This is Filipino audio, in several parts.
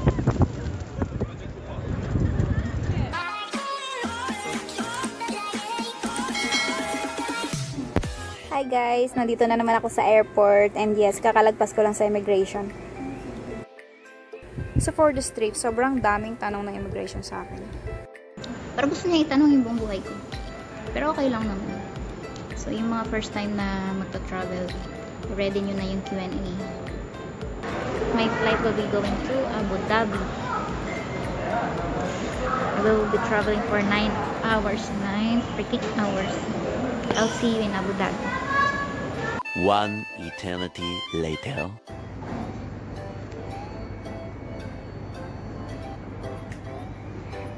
Hi guys, nandito na naman ako sa airport and yes, kakalagpas ko lang sa immigration. So for this trip, sobrang daming tanong ng immigration sa akin. Parang gusto niya itanong yung buong buhay ko. Pero okay lang naman. So yung mga first time na magta-travel, ready nyo na yung Q&A. My flight will be going to Abu Dhabi. I will be traveling for 9 hours. 9 freaking hours. I'll see you in Abu Dhabi. One eternity later.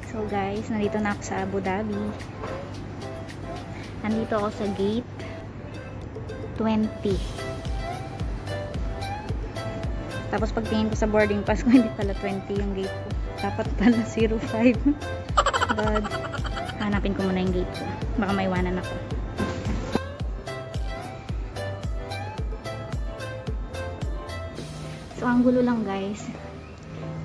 So guys, nandito na ako sa Abu Dhabi. Nandito ako sa gate 20. Tapos pagtingin ko sa boarding pass ko, hindi pala 20 yung gate ko. Dapat pala 05. But hanapin ko muna yung gate ko. Baka maiwanan ako. So ang gulo lang guys,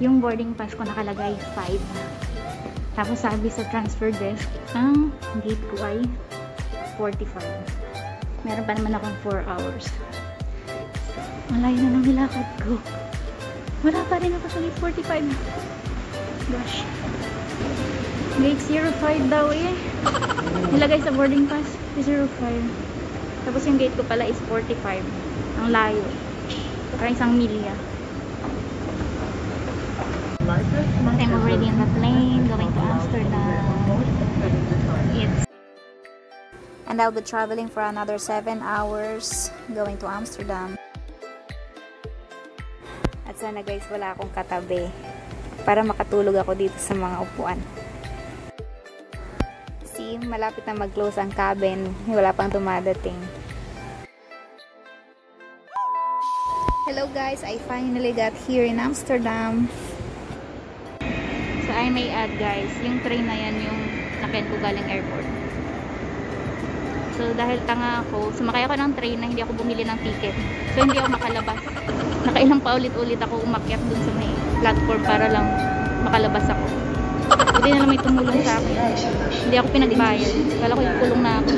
yung boarding pass ko nakalagay 5. Tapos sabi sa transfer desk, ang gate ko ay 45. Meron pa naman akong 4 hours. Malayo na ng nilakad ko. Wala pa rin ako sa gate 45. Gosh. Gate 05 daw eh. Nilagay sa boarding pass 05. Tapos yung gate ko pala is 45. Ang layo. Parang 1 milya. I'm already in the plane going to Amsterdam. And I'll be traveling for another 7 hours going to Amsterdam. At sana guys, wala akong katabi para makatulog ako dito sa mga upuan. See, malapit na mag-close ang cabin. Wala pang dumadating. Hello guys, I finally got here in Amsterdam. So I may add guys, yung train na yan yung nakyan ko galing airport. So dahil tanga ako, sumakay ako ng train na hindi ako bumili ng ticket. So hindi ako makalabas. Nakailang pa ulit-ulit ako umakyat dun sa may platform para lang makalabas ako. Hindi na lang may tumulong sa akin. Hindi ako pinagbayad. Kala ko ikulong na ako.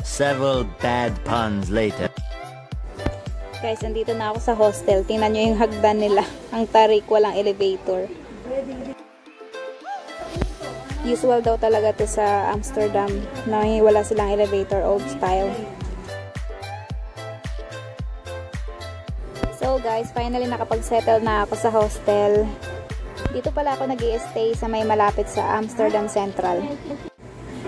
Several bad puns later. Guys, andito na ako sa hostel. Tingnan nyo yung hagdan nila. Ang tarik, walang elevator. Usual daw talaga to sa Amsterdam na wala silang elevator, old style. So guys, finally nakapag-settle na ako sa hostel. Dito pala ako nag-i-stay sa may malapit sa Amsterdam Central.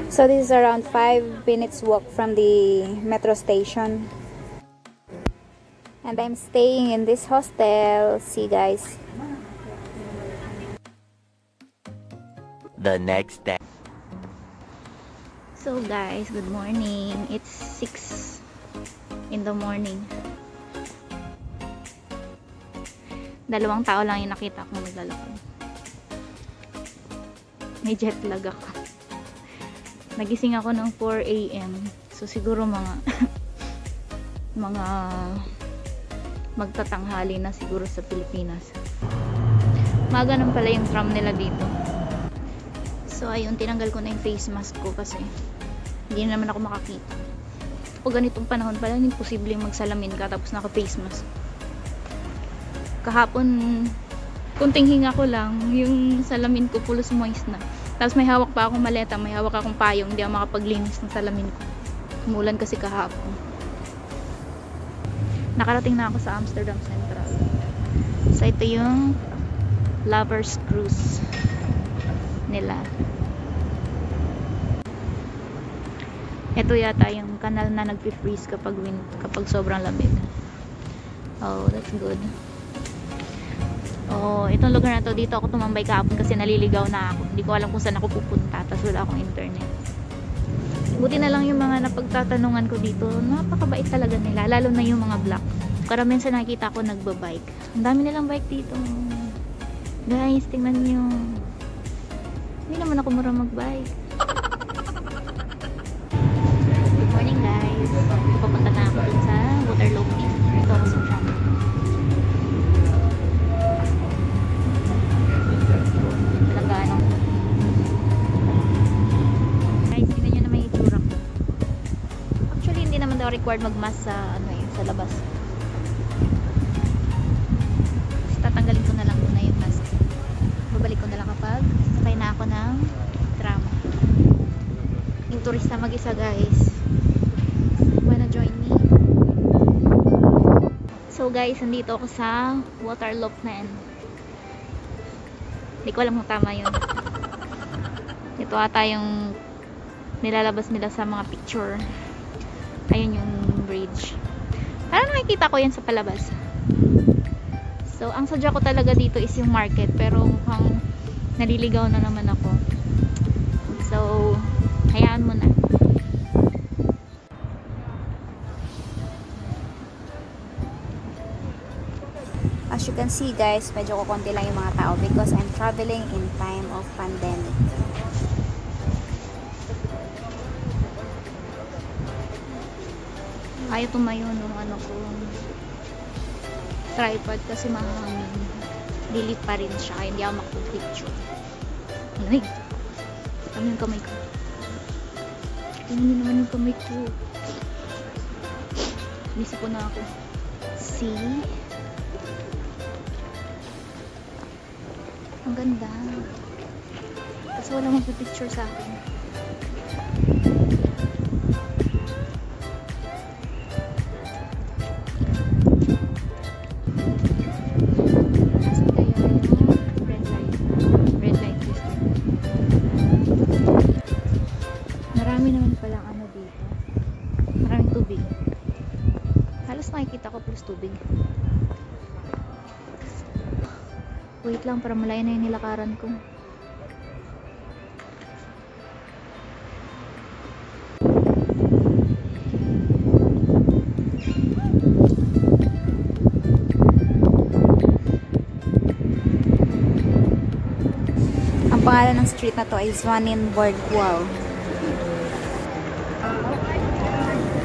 So this is around 5 minutes walk from the metro station. And I'm staying in this hostel. See guys. The next day. So guys, good morning. It's 6 in the morning. 2 tao lang yung nakita kong naglalakad. May jet lag ako. Nagising ako ng 4 AM. So siguro mga magtatanghali na siguro sa Pilipinas. Maganon pala yung tram nila dito. So ayun, tinanggal ko na yung face mask ko kasi hindi na naman ako makakita. O ganitong panahon pala, hindi posibleng magsalamin ka tapos naka face mask. Kahapon, kunting hinga ko lang, yung salamin ko pulos moist na. Tapos may hawak pa akong maleta, may hawak akong payong, hindi ako makapaglinis ng salamin ko. Umulan kasi kahapon. Nakarating na ako sa Amsterdam Central. So ito yung Lovers Cruise nila. Ito yata yung kanal na nagpi-freeze kapag sobrang lamig. Oh, that's good. Oh, itong lugar na to, dito ako tumambay kahapon kasi naliligaw na ako. Hindi ko alam kung saan ako pupunta, tapos wala akong internet. Buti na lang yung mga napagtatanungan ko dito, napakabait talaga nila, lalo na yung mga black. Karamihan sa nakikita ko nagbabike. Ang dami nilang bike dito. Guys, tingnan nyo. Hindi naman ako marunong magbike. Good morning guys. Papunta na ako dun sa Waterloo. Ito ako sa tram. required magmask sa sa labas. Tatanggalin ko na lang muna yung mask. Babalik ko na lang kapag sakay na ako ng tram. Yung turista mag-isa, guys. Wanna join me? So guys, nandito ako sa Waterloop na yan. Hindi ko alam kung tama yun. Ito ata yung nilalabas nila sa mga picture. Ayun yung bridge. Parang nakikita ko yan sa palabas. So, ang sadya ko talaga dito is yung market. Pero mukhang naliligaw na naman ako. So, hayaan mo na. As you can see guys, medyo kukunti lang yung mga tao because I'm traveling in time of pandemic. Ayaw tumayo nung ko tripod kasi mahangin. Dilit pa rin siya kaya hindi ako makapag-picture. Ay! Ano yung kamay ko? Ano naman yung kamay ko? Misa ko na ako. See? Ang ganda. Kasi wala magpipicture sa akin. Nasaan kaya yung red light? Red light district. Marami naman palang ano dito. Maraming tubig. Halos makikita ko plus tubig. Wait lang, para malayo na yung nilakaran ko. Ang pangalan ng street na to ay Zwaninborg Wall.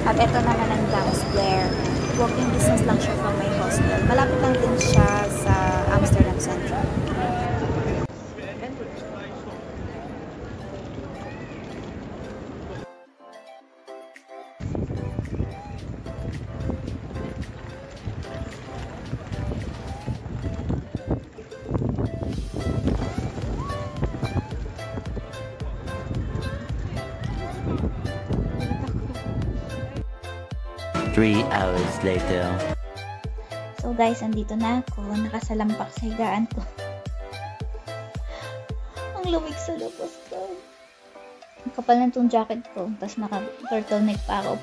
At ito naman ang Dam Square. Walking distance lang siya from my hostel. Malapit lang din siya sa Amsterdam Central. Three hours later. So guys, andito na ako. Nakasalampak sa higaan ko. Ang lumig sa labas ko. Ang kapal na itong jacket ko. Tapos naka-turtleneck pa ako.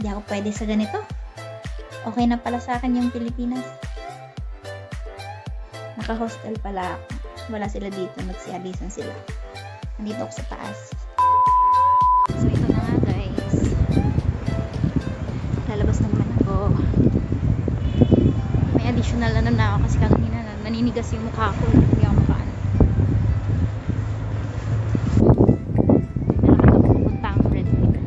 Hindi ako pwede sa ganito. Okay na pala sa akin yung Pilipinas. Naka-hostel pala ako. Wala sila dito. Nagsialisan sila. Nandito ako sa taas. So ito na nga guys. Lalabas na naman ako. May additional na ako kasi kanina naninigas yung mukha ko. Hindi ako makaan. Meron ka pupunta ang red light.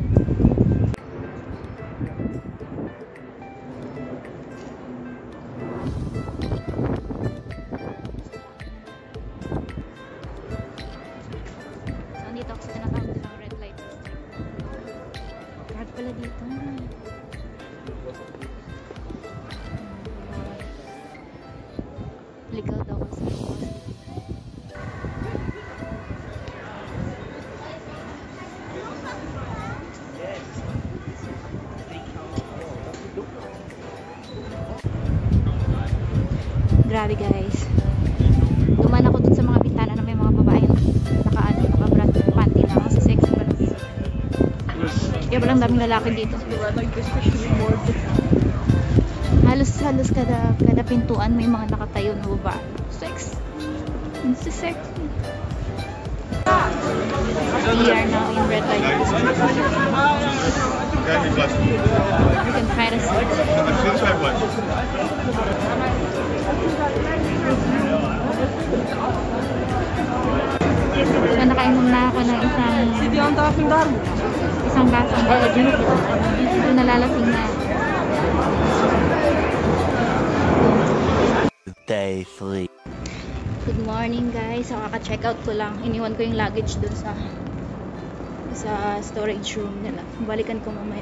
So, dito ako sa tinatawag nilang red light. Guard pala dito. Ligaw daw kasi. Grabe guys. Duman ako dun sa mga bintana na may mga babae naka-brand panty lang kasi sexy pa rin. Kaya walang daming lalaki dito. Halos kada pintuan may mga nakatayo na babae. Sex. It's sexy. We are now in red light. You can try to see. So nakainom na ako ng isang basong. So nalalasing na. Day 3. Good morning guys. So kaka-check out ko lang. Iniwan ko yung luggage dun sa storage room nila. Balikan ko mamaya.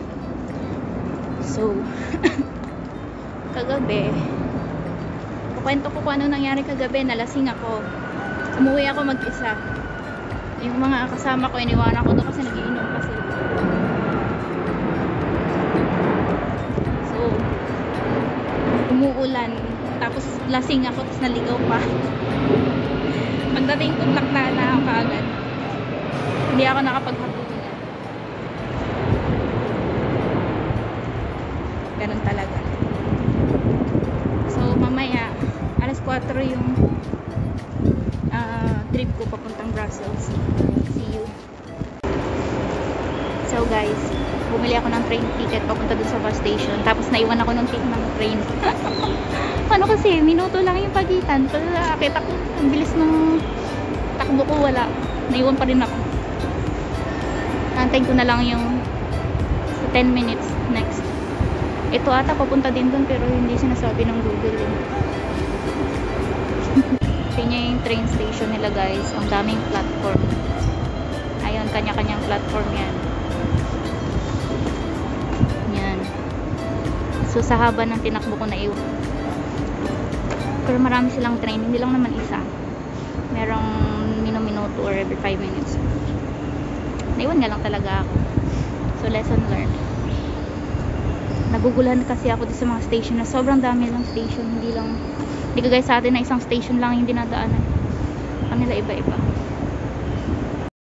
So, kagabi, kukwento ko kung ano nangyari kagabi. Nalasing ako. Umuwi ako mag-isa. Yung mga kasama ko, iniwanan ko doon kasi nagiinom pa sila. So, umuulan. Tapos lasing ako, tapos naligaw pa. Pagdating ko, plakta na ako kaagad. Hindi ako nakapaghapunan. Ganun talaga. So, mamaya, alas 4 yung trip ko papuntang Brussels. See you. So guys, bumili ako ng train ticket papunta dun sa bus station. Tapos naiwan ako ng ticket ng train. Ano kasi, minuto lang yung pagitan. Pero nakakita ko, ang bilis ng takbo ko, wala. Naiwan pa rin ako. Antayin ko na lang yung 10 minutes next. Ito ata papunta din dun pero hindi sinasabi ng Google eh. Tingnan niya yung train station nila guys. Ang daming platform. Ayun, kanya-kanyang platform yan. Yan. So sa haba ng tinakbo ko na iwan. Pero marami silang train. Hindi lang naman isa. Merong minuto or every 5 minutes. Naiwan nga lang talaga ako. So lesson learned. Naguguluhan kasi ako dito sa mga station na sobrang dami lang station. Hindi kagaya sa atin na isang station lang yung dinadaanan. Kanila iba-iba.